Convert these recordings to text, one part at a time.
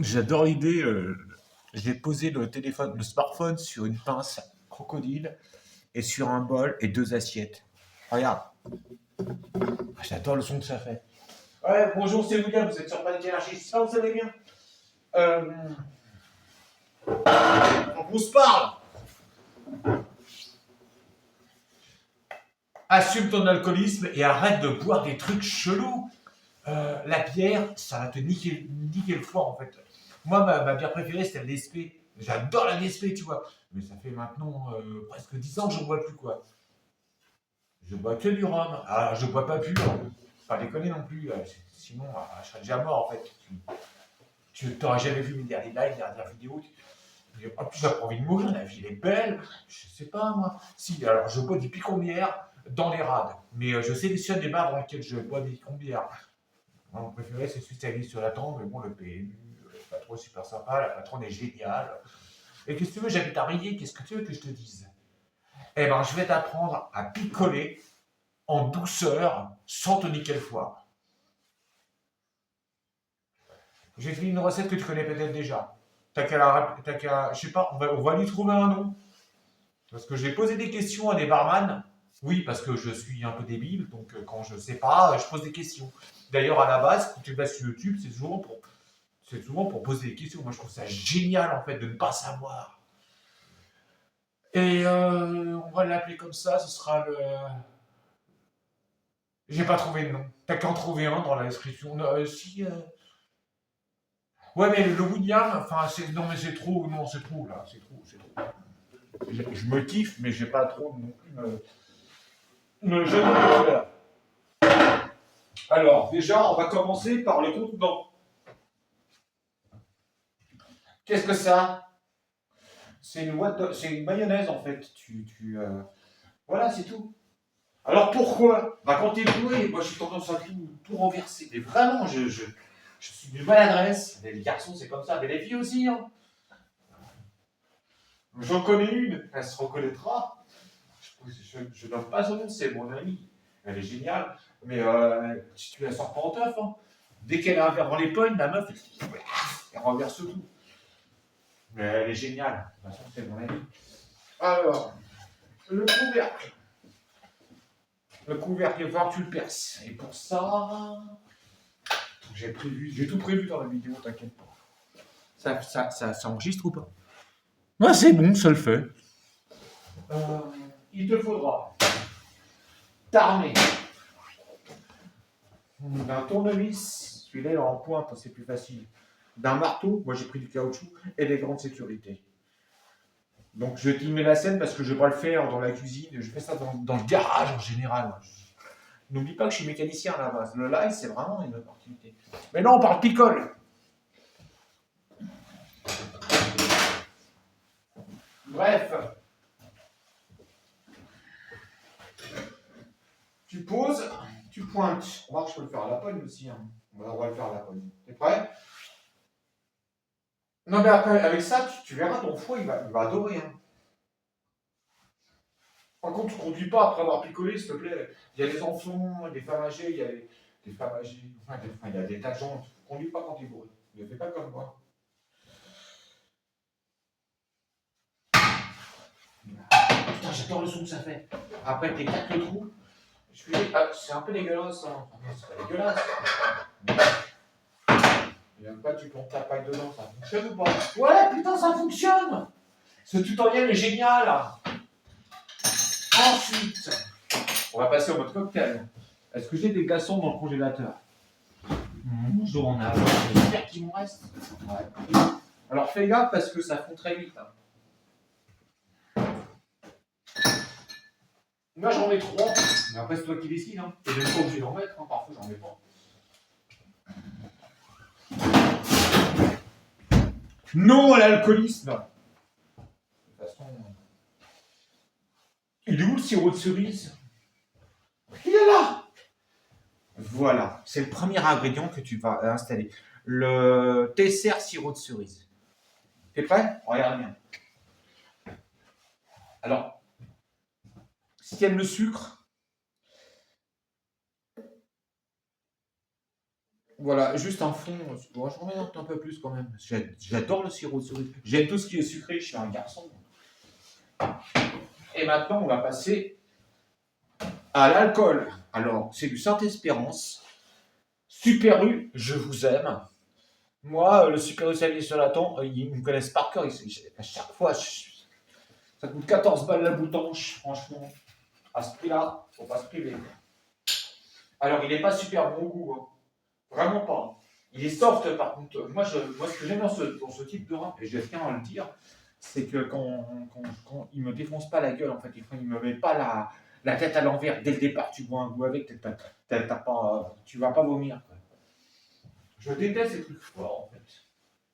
J'adore l'idée. J'ai posé le smartphone sur une pince crocodile et sur un bol et deux assiettes. Regarde. Ah, j'adore le son que ça fait. Ouais, bonjour, c'est William, vous êtes sur Panique Énergie. Ça, vous allez bien. Euh, on se parle. Assume ton alcoolisme et arrête de boire des trucs chelous. La bière, ça va te niquer le foie en fait. Moi, ma bière préférée, c'était la DSP. J'adore la DSP, tu vois. Mais ça fait maintenant presque 10 ans que je ne bois plus, quoi. Je bois que du rhum. Alors, je bois pas plus. Pas déconner non plus. Sinon, je serais déjà mort, en fait. Tu t'aurais jamais vu mes derniers lives, mes dernières vidéos. En plus, j'ai pas envie de mourir. La vie, elle est belle. Je sais pas, moi. Si, alors, je bois des picombières dans les rades. Mais je sélectionne les bars dans lesquels je bois des picombières. Mon préféré, c'est celui qui existe sur la tente, mais bon, le PMU, le patron est super sympa, la patronne est géniale. Et qu'est-ce que tu veux, j'habite à Riez, qu'est-ce que tu veux que je te dise? Eh ben, je vais t'apprendre à picoler en douceur sans te niquer le foie. J'ai fait une recette que tu connais peut-être déjà. Je sais pas, on va lui trouver un nom. Parce que j'ai posé des questions à des barman. Oui, parce que je suis un peu débile, donc quand je sais pas, je pose des questions. D'ailleurs, à la base, quand tu vas sur YouTube, c'est souvent pour poser des questions. Moi, je trouve ça génial, en fait, de ne pas savoir. Et on va l'appeler comme ça, ce sera le... J'ai pas trouvé de nom. T'as qu'à en trouver un dans la description. Si... Ouais, mais le William, enfin, c'est... Non, mais c'est trop, non, c'est trop, là, c'est trop. Je me kiffe, mais j'ai pas trop non plus me jeter de fleurs. Alors, déjà, on va commencer par le contenant. Qu'est-ce que ça? C'est une mayonnaise, en fait. Voilà, c'est tout. Alors pourquoi? Bah quand t'es doué, moi j'ai tendance à tout renverser. Mais vraiment, je suis d'une maladresse. Les garçons, c'est comme ça, mais les filles aussi. Hein. J'en connais une, elle se reconnaîtra. Je donne pas son nom, c'est mon amie. Elle est géniale. Mais si tu la sors pas en teuf, hein. Dès qu'elle a un verre dans les pognes, la meuf, elle renverse tout. Mais elle est géniale. De toute façon, c'est mon amie. Alors, le couvercle. Le couvercle, il va falloir que tu le perces. Et pour ça, j'ai tout prévu dans la vidéo, t'inquiète pas. Ça enregistre ou pas? Ouais, c'est bon, ça le fait. Il te faudra t'armer d'un tournevis, celui-là il est en pointe, c'est plus facile. D'un marteau, moi j'ai pris du caoutchouc, et des grandes sécurités. Donc je vais filmer la scène parce que je ne vais pas le faire dans la cuisine, je fais ça dans le garage en général. N'oublie pas que je suis mécanicien à la base. Le live, c'est vraiment une opportunité. Mais là, on parle picole. Bref. Tu poses, tu pointes. On va voir, je peux le faire à la pogne aussi. Hein. On va le faire à la pogne. T'es prêt? Non, mais après, avec ça, tu verras, ton foie, il va adorer. Hein. Par contre, tu ne conduis pas après avoir picolé, s'il te plaît. Il y a des enfants, des femmes âgées, il y a des femmes âgées. Enfin, il y a des tas de gens. Tu ne conduis pas quand tu es bourré. Ne fais pas comme moi. Putain, j'adore le son que ça fait. Après, tes quatre trous. C'est un peu dégueulasse. Hein. C'est pas dégueulasse. Et même pas, tu plantes ta paille dedans, ça fonctionne ou pas? Ouais, putain, ça fonctionne! Ce tutoriel est génial! Ensuite, on va passer au mode cocktail. Est-ce que j'ai des glaçons dans le congélateur? Je dois en avoir. J'espère qu'il m'en reste. Ouais. Alors fais gaffe parce que ça fond très vite. Hein. Moi j'en ai 3, mais après c'est toi qui décides. Hein. T'es même pas obligé d'en mettre, hein. Parfois j'en ai pas. Non à l'alcoolisme! De toute façon. Il est où le sirop de cerise? Il est là! Voilà, c'est le premier ingrédient que tu vas installer. Le tesser sirop de cerise. T'es prêt? Regarde bien. Alors, si tu aimes le sucre, Voilà, juste un fond. Bon, je remets un peu plus quand même. J'adore le sirop de cerise. J'aime tout ce qui est sucré, je suis un garçon. Et maintenant, on va passer à l'alcool. Alors, c'est du Saint-Espérance. Super U, je vous aime. Moi, le Super U Xavier Solaton, ils me connaissent par cœur. À chaque fois, ça coûte 14 balles la boutanche, franchement. À ce prix-là, faut pas se priver. Alors, il n'est pas super bon goût, hein. Vraiment pas. Il est soft par contre. Moi, ce que j'aime dans ce type de rhum, et je tiens à le dire, c'est que quand il me défonce pas la gueule, en fait, il me met pas la tête à l'envers dès le départ, tu bois un goût avec, tu vas pas vomir, quoi. Je déteste ces trucs forts, en fait.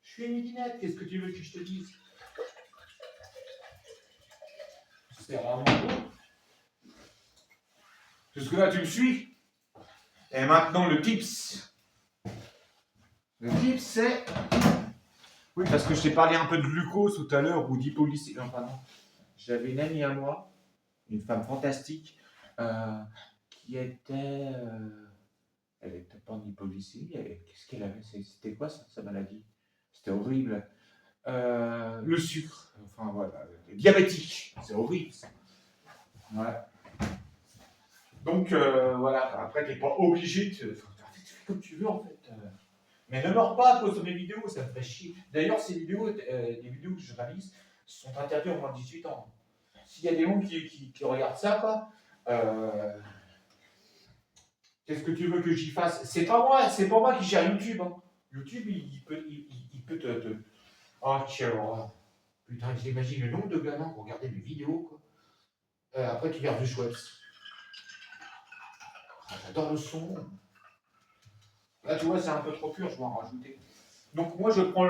Je suis une midinette, qu'est-ce que tu veux que je te dise? C'est vraiment beau. Jusque-là, tu me suis? Et maintenant, le tips. Le tips, c'est... Oui, parce que je t'ai parlé un peu de glucose tout à l'heure, ou d'hypoglycémie. Non, pardon. J'avais une amie à moi, une femme fantastique, qui était... elle n'était pas en hypoglycémie. Qu'est-ce qu'elle avait? C'était quoi sa maladie? C'était horrible. Le sucre. Enfin, voilà. Diabétique. C'est horrible, ça. Voilà. Donc, voilà. Après, tu n'es pas obligé de... tu fais comme tu veux, en fait. Mais ne meurs pas à cause de mes vidéos, ça me fait chier. D'ailleurs, ces vidéos, les vidéos que je réalise, sont interdites au moins de 18 ans. S'il y a des gens qui regardent ça, quoi, qu'est-ce que tu veux que j'y fasse? C'est pas moi qui gère YouTube, hein. YouTube, il peut te... Oh, quelle horreur. Putain, j'imagine le nombre de gamins qui regardaient mes vidéos, quoi. Après, tu gardes du Schweppes. Ah, j'adore le son. Là, tu vois, c'est un peu trop pur, je vais en rajouter. Donc moi, je prends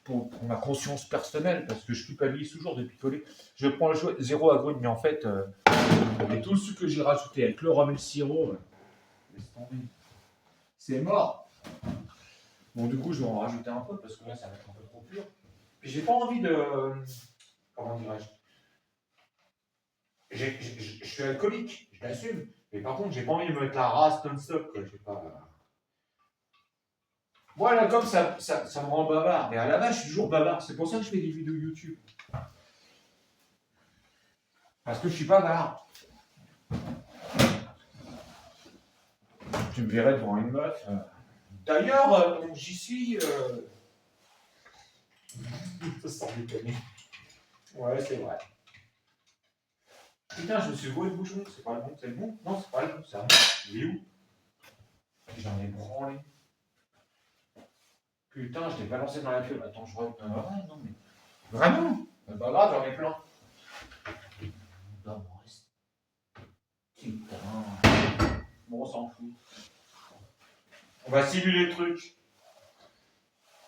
pour ma conscience personnelle, parce que je culpabilise toujours de picoler, je prends le choix 0 agrumes, mais en fait, avec tout le sucre que j'ai rajouté, avec le rhum et le sirop, laisse tomber. C'est mort. Bon, du coup, je vais en rajouter un peu, parce que là, ça va être un peu trop pur. Puis j'ai pas envie de... comment dirais-je? Je suis alcoolique, je l'assume. Mais par contre, j'ai pas envie de me mettre la race non-stop, quoi. J'ai pas... Voilà, comme ça me rend bavard. Mais à la base, je suis toujours bavard. C'est pour ça que je fais des vidéos YouTube. Parce que je suis bavard. Tu me verrais devant une meuf. D'ailleurs, j'y suis. Sans déconner. Ouais, c'est vrai. Putain, je me suis voué le bouchon. C'est pas le bon, c'est le bon? Non, c'est pas le bon, c'est un bon. Il est où? J'en ai branlé. Putain, je l'ai balancé dans la queue. Attends, je reviens. Ouais, non, mais. Vraiment? C'est pas grave, j'en ai plein. Non, reste. Putain. Bon, on s'en fout. On va simuler le truc.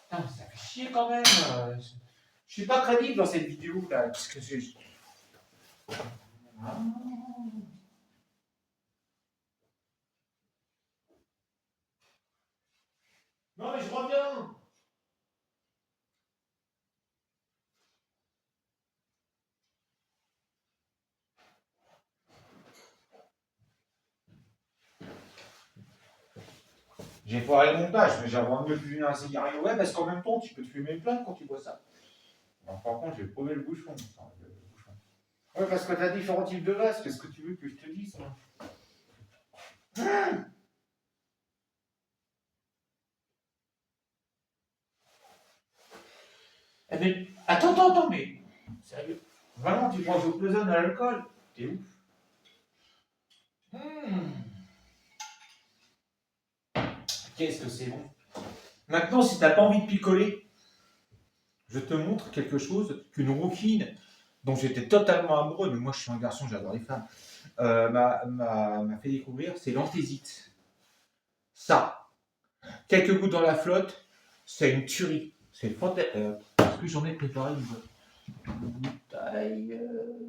Putain, ça fait chier quand même. Je suis pas crédible dans cette vidéo là. Qu'est-ce que c'est? Ah. Non, mais je reviens. J'ai foiré le montage, mais j'ai envie de fumer un cigare. Ouais, parce qu'en même temps, tu peux te fumer plein quand tu bois ça. Alors, par contre, j'ai prouvé le bouchon. Ouais, parce que t'as différents types de vases. Qu'est-ce que tu veux que je te dise, moi? Eh mais, attends, mais. Sérieux? Vraiment, tu prends au Plezone à l'alcool? T'es ouf. Qu'est-ce que c'est bon. Maintenant, si t'as pas envie de picoler, je te montre quelque chose qu'une rouquine dont j'étais totalement amoureux, mais moi je suis un garçon, j'adore les femmes, m'a fait découvrir, c'est l'anthésite. Ça, quelques gouttes dans la flotte, c'est une tuerie. C'est fantastique. Est-ce que j'en ai préparé une bouteille?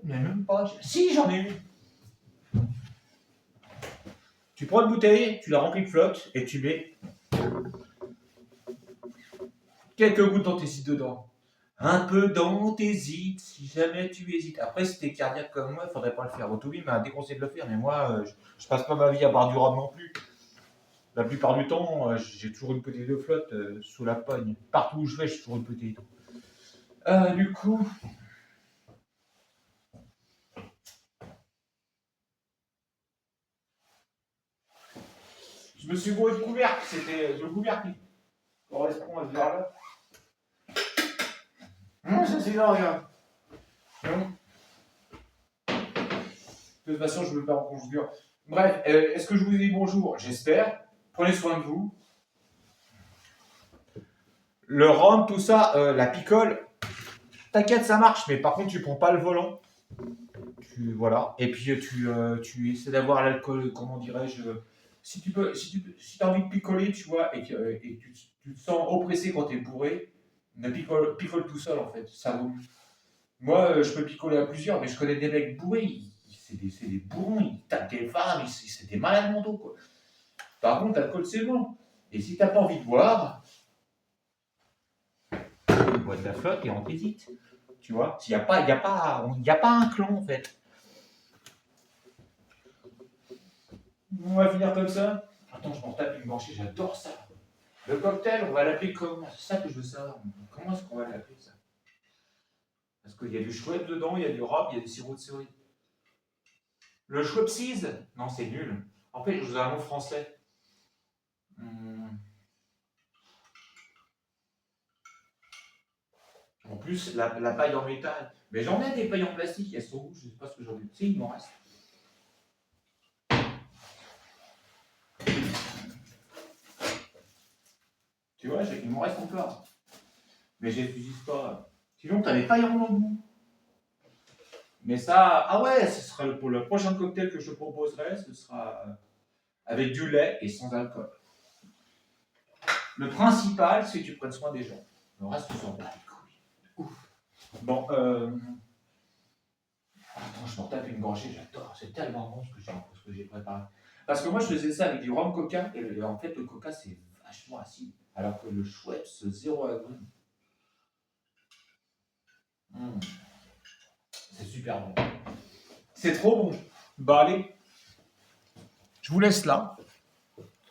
Mais même pas. Si, j'en ai une. Tu prends une bouteille, tu la remplis de flotte et tu mets quelques gouttes d'anthésite dedans. Un peu d'anthésite, si jamais tu hésites. Après, si t'es cardiaque comme moi, il faudrait pas le faire. Autobi m'a déconseillé de le faire, mais moi, je passe pas ma vie à boire du rhum non plus. La plupart du temps, j'ai toujours une petite de flotte sous la pogne. Partout où je vais, j'ai toujours une petite. Du coup, je me suis bourré de couvercle. C'était le couvercle qui correspond à ce verre-là. Ça c'est là, regarde. De toute façon, je ne veux pas en conjure. Bref, est-ce que je vous dis bonjour? J'espère. Prenez soin de vous. Le rhum, tout ça, la picole, t'inquiète, ça marche, mais par contre, tu prends pas le volant. Voilà. Et puis, tu essaies d'avoir l'alcool, comment dirais-je, si tu as envie de picoler, tu vois, et que tu te sens oppressé quand tu es bourré, ne picole tout seul, en fait. Ça vaut mieux. Moi, je peux picoler à plusieurs, mais je connais des mecs bourrés, c'est des bourrons, ils tapent des femmes, c'est des malades mentaux, quoi. Par contre, l'alcool, c'est bon. Et si t'as pas envie de boire, tu bois de la flotte et on t'hésite. Tu vois, il n'y a pas un clan, en fait. On va finir comme ça. Attends, je m'en tape une gorgée, j'adore ça. Le cocktail, on va l'appeler comment? C'est ça que je veux savoir. Comment est-ce qu'on va l'appeler, ça? Parce qu'il y a du Schweppes dedans, il y a du rhum, il y a du sirop de cerise. Le Schweppesies? Non, c'est nul. En fait, je vous ai un nom français. En plus, la paille en métal. Mais j'en ai des pailles en plastique, elles sont où? Je ne sais pas ce que j'en ai. Si, il m'en reste. Tu vois, il m'en reste encore. Mais je les utilise pas. Sinon, tu as les pailles en bambou. Mais ça, ah ouais, ce sera pour le prochain cocktail que je te proposerai, ce sera avec du lait et sans alcool. Le principal, c'est que tu prennes soin des gens. Le reste, tu s'en bats les couilles. Ouf. Bon, attends, je m'en tape une gorgée, j'adore. C'est tellement bon ce que j'ai préparé. Parce que moi, je faisais ça avec du rhum coca, et en fait, le coca, c'est vachement acide. Alors que le Schweppes, c'est zéro agrume. C'est super bon. C'est trop bon. Bah allez, je vous laisse là.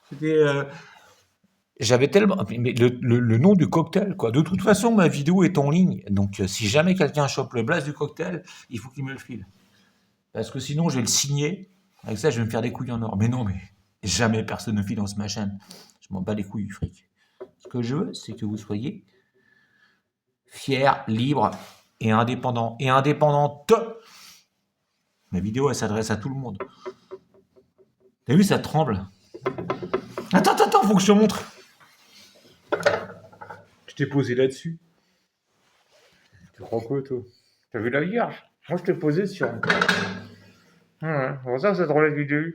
C'était. J'avais tellement. Mais le nom du cocktail, quoi. De toute façon, ma vidéo est en ligne. Donc, si jamais quelqu'un chope le blast du cocktail, il faut qu'il me le file. Parce que sinon, je vais le signer. Avec ça, je vais me faire des couilles en or. Mais non, mais jamais personne ne finance ma chaîne. Je m'en bats les couilles, fric. Ce que je veux, c'est que vous soyez fiers, libres et indépendants. Et indépendantes. Ma vidéo, elle s'adresse à tout le monde. T'as vu, ça tremble. Attends, faut que je te montre. Je t'ai posé là-dessus. Tu crois quoi, toi? T'as vu la vierge? Moi, je t'ai posé sur. Ouais, pour ça, c'est drôle la vidéo.